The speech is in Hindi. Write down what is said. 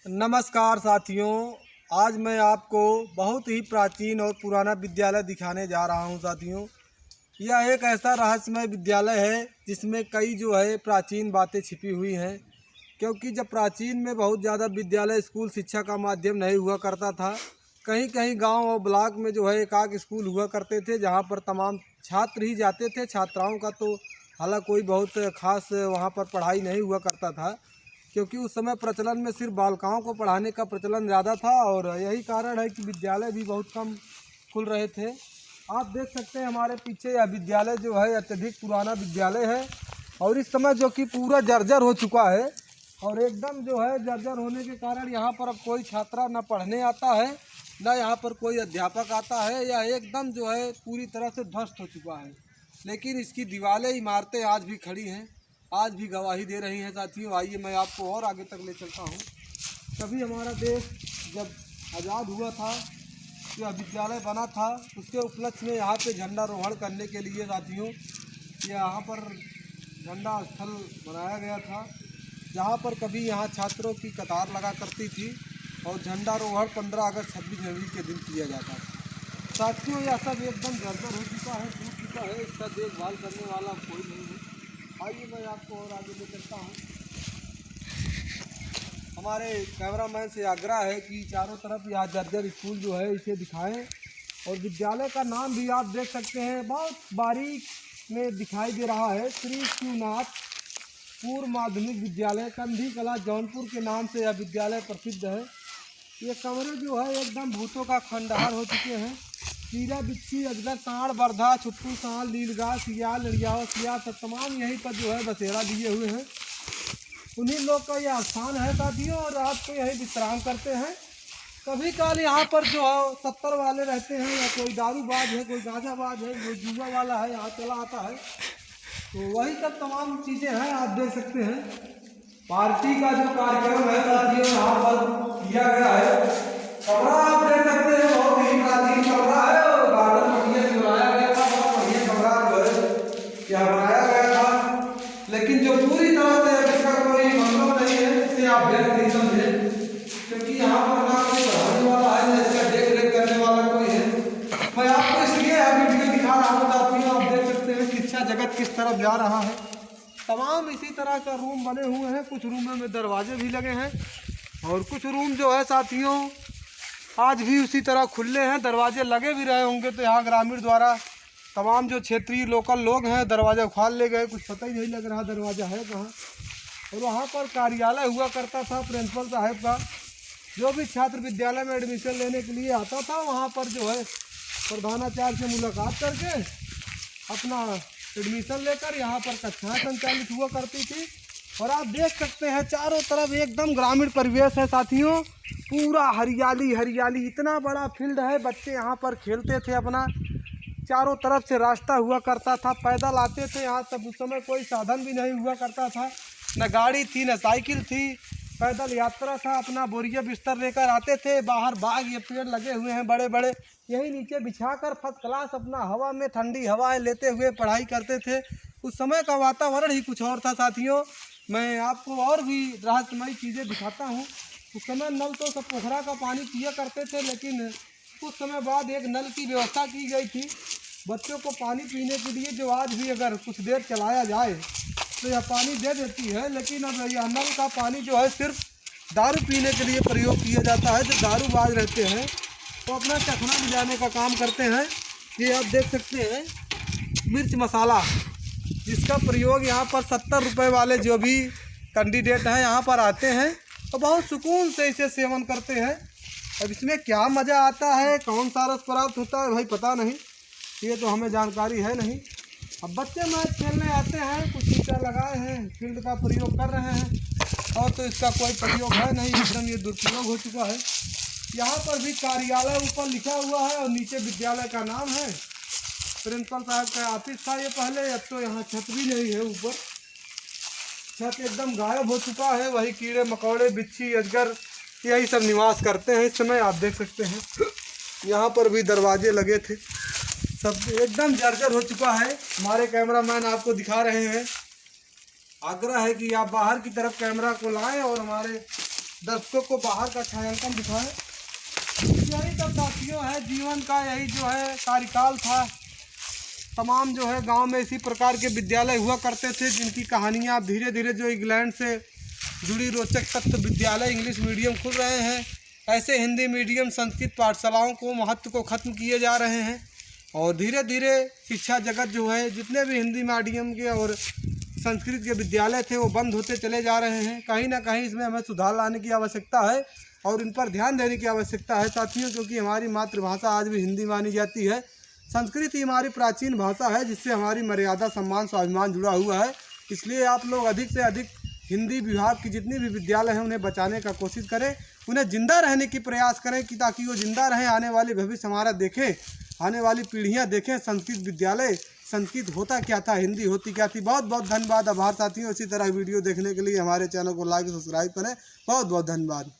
नमस्कार साथियों, आज मैं आपको बहुत ही प्राचीन और पुराना विद्यालय दिखाने जा रहा हूं। साथियों, यह एक ऐसा रहस्यमय विद्यालय है जिसमें कई प्राचीन बातें छिपी हुई हैं। क्योंकि जब प्राचीन में बहुत ज़्यादा विद्यालय स्कूल शिक्षा का माध्यम नहीं हुआ करता था। कहीं कहीं गांव और ब्लॉक में एक आध स्कूल हुआ करते थे जहां पर तमाम छात्र ही जाते थे। छात्राओं का तो हालांकि कोई बहुत खास वहां पर पढ़ाई नहीं हुआ करता था, क्योंकि उस समय प्रचलन में सिर्फ बालिकाओं को पढ़ाने का प्रचलन ज़्यादा था और यही कारण है कि विद्यालय भी बहुत कम खुल रहे थे। आप देख सकते हैं हमारे पीछे यह विद्यालय है अत्यधिक पुराना विद्यालय है और इस समय कि पूरा जर्जर हो चुका है। और एकदम जर्जर होने के कारण यहाँ पर अब कोई छात्रा न पढ़ने आता है, न यहाँ पर कोई अध्यापक आता है। यह एकदम पूरी तरह से ध्वस्त हो चुका है। लेकिन इसकी दीवारें इमारतें आज भी खड़ी हैं, आज भी गवाही दे रही हैं। साथियों, आइए मैं आपको और आगे तक ले चलता हूँ। तभी हमारा देश जब आज़ाद हुआ था, यह विद्यालय बना था, उसके उपलक्ष्य में यहाँ पे झंडारोहण करने के लिए साथियों यहाँ पर झंडा स्थल बनाया गया था, जहाँ पर कभी यहाँ छात्रों की कतार लगा करती थी और झंडारोहण 15 अगस्त 26 जनवरी के दिन किया जाता था। साथियों, यह सब एकदम जर्जर हो चुका है, टूट चुका है, इसका देखभाल करने वाला कोई नहीं है। आइए मैं आपको और आगे ले चलता हूँ। हमारे कैमरामैन से आग्रह है कि चारों तरफ यह जर्जर स्कूल इसे दिखाएं। और विद्यालय का नाम भी आप देख सकते हैं, बहुत बारीक में दिखाई दे रहा है। श्री शिवनाथ पूर्व माध्यमिक विद्यालय कंधी कला जौनपुर के नाम से यह विद्यालय प्रसिद्ध है। ये कमरे एकदम भूतों का खंडहर हो चुके हैं। कीड़ा बिच्छी अजगर सांड बरधा छुट्टू सांड लीलगाय सियाल लड़ियाओ सियाल सब तमाम यहीं पर बसेरा दिए हुए हैं। उन्हीं लोग का यह स्थान है साथियों, और रात को यही विश्राम करते हैं। कभी काल यहाँ पर 70 वाले रहते हैं, या कोई दारूबाज है, कोई गांजाबाज है, कोई जुआ वाला है, यहाँ चला आता है। तो वही सब तमाम चीज़ें हैं, आप देख सकते हैं। पार्टी का जो कार्यक्रम है साथियों यहाँ पर किया गया है। कमरा आप देख सकते हैं, बहुत ही प्राचीन कमरा है और गार्डन बढ़िया से बनाया गया था। बहुत बढ़िया कमरा क्या बनाया गया था, लेकिन जो पूरी तरह से इसका कोई मतलब नहीं है, इसे आप व्यर्थ नहीं समझे, क्योंकि यहाँ पर ना कोई पढ़ाने वाला है, ना इसका देख रेख करने वाला कोई है। मैं आपको इसलिए वीडियो दिखा रहा हूँ साथियों, आप देख सकते हैं शिक्षा जगत किस तरफ जा रहा है। तमाम इसी तरह का रूम बने हुए हैं, कुछ रूमों में दरवाजे भी लगे हैं और कुछ रूम साथियों आज भी उसी तरह खुले हैं। दरवाजे लगे भी रहे होंगे तो यहाँ ग्रामीण द्वारा तमाम जो क्षेत्रीय लोकल लोग हैं दरवाज़ा उखाड़ ले गए, कुछ पता ही नहीं लग रहा दरवाज़ा है कहाँ। और वहाँ पर कार्यालय हुआ करता था प्रिंसिपल साहब का। जो भी छात्र विद्यालय में एडमिशन लेने के लिए आता था, वहाँ पर प्रधानाचार्य से मुलाकात करके अपना एडमिशन लेकर यहाँ पर कक्षाएँ संचालित हुआ करती थी। और आप देख सकते हैं चारों तरफ एकदम ग्रामीण परिवेश है साथियों, पूरा हरियाली हरियाली, इतना बड़ा फील्ड है। बच्चे यहाँ पर खेलते थे अपना, चारों तरफ से रास्ता हुआ करता था, पैदल आते थे यहाँ तक। उस समय कोई साधन भी नहीं हुआ करता था, न गाड़ी थी न साइकिल थी, पैदल यात्रा था। अपना बोरिया बिस्तर लेकर आते थे। बाहर बाग ये पेड़ लगे हुए हैं बड़े बड़े, यही नीचे बिछाकर फर्स्ट क्लास अपना हवा में ठंडी हवाएं लेते हुए पढ़ाई करते थे। उस समय का वातावरण ही कुछ और था साथियों। मैं आपको और भी रहस्यमयी चीज़ें दिखाता हूँ। उस समय नल तो सब पोखरा का पानी पिया करते थे, लेकिन कुछ समय बाद एक नल की व्यवस्था की गई थी बच्चों को पानी पीने के लिए, जो आज भी अगर कुछ देर चलाया जाए तो यह पानी दे देती है। लेकिन अब यह नल का पानी सिर्फ दारू पीने के लिए प्रयोग किया जाता है। जो दारूबाज रहते हैं तो अपना चखना मिलाने का काम करते हैं। ये आप देख सकते हैं मिर्च मसाला, जिसका प्रयोग यहाँ पर 70 रुपये वाले जो भी कैंडिडेट हैं यहाँ पर आते हैं तो बहुत सुकून से इसे सेवन करते हैं। अब इसमें क्या मज़ा आता है, कौन सा रस प्राप्त होता है भाई पता नहीं, ये तो हमें जानकारी है नहीं। अब बच्चे मैच खेलने आते हैं, कुछ टीचर लगाए हैं, फील्ड का प्रयोग कर रहे हैं, और तो इसका कोई प्रयोग है नहीं, एकदम ये दुरुपयोग हो चुका है। यहाँ पर भी कार्यालय ऊपर लिखा हुआ है और नीचे विद्यालय का नाम है। प्रिंसिपल साहब का ऑफिस था ये पहले, अब तो यहाँ छत भी नहीं है, ऊपर छत एकदम गायब हो चुका है। वही कीड़े मकोड़े बिच्छी अजगर यही सब निवास करते हैं इस समय। आप देख सकते हैं यहाँ पर भी दरवाजे लगे थे, सब एकदम जर्जर हो चुका है। हमारे कैमरामैन आपको दिखा रहे हैं। आग्रह है कि आप बाहर की तरफ कैमरा को लाएं और हमारे दर्शकों को बाहर का छायांकन दिखाएं। यही सब साथियों है जीवन का, यही जो है कार्यकाल था। तमाम जो है गांव में इसी प्रकार के विद्यालय हुआ करते थे, जिनकी कहानियाँ धीरे धीरे जो इंग्लैंड से जुड़ी रोचक तत्व विद्यालय इंग्लिश मीडियम खुल रहे हैं। ऐसे हिंदी मीडियम संस्कृत पाठशालाओं को महत्व को ख़त्म किए जा रहे हैं और धीरे धीरे शिक्षा जगत जो है जितने भी हिंदी मीडियम के और संस्कृत के विद्यालय थे वो बंद होते चले जा रहे हैं। कहीं ना कहीं इसमें हमें सुधार लाने की आवश्यकता है और इन पर ध्यान देने की आवश्यकता है साथियों, क्योंकि हमारी मातृभाषा आज भी हिंदी मानी जाती है। संस्कृत ही हमारी प्राचीन भाषा है जिससे हमारी मर्यादा, सम्मान, स्वाभिमान जुड़ा हुआ है। इसलिए आप लोग अधिक से अधिक हिंदी विभाग की जितनी भी विद्यालय हैं उन्हें बचाने का कोशिश करें, उन्हें जिंदा रहने की प्रयास करें कि ताकि वो जिंदा रहें, आने वाली भविष्य हमारा देखें, आने वाली पीढ़ियां देखें संस्कृत विद्यालय, संस्कृत होता क्या था, हिंदी होती क्या थी। बहुत बहुत धन्यवाद, आभार साथियों। इसी तरह वीडियो देखने के लिए हमारे चैनल को लाइक सब्सक्राइब करें। बहुत बहुत धन्यवाद।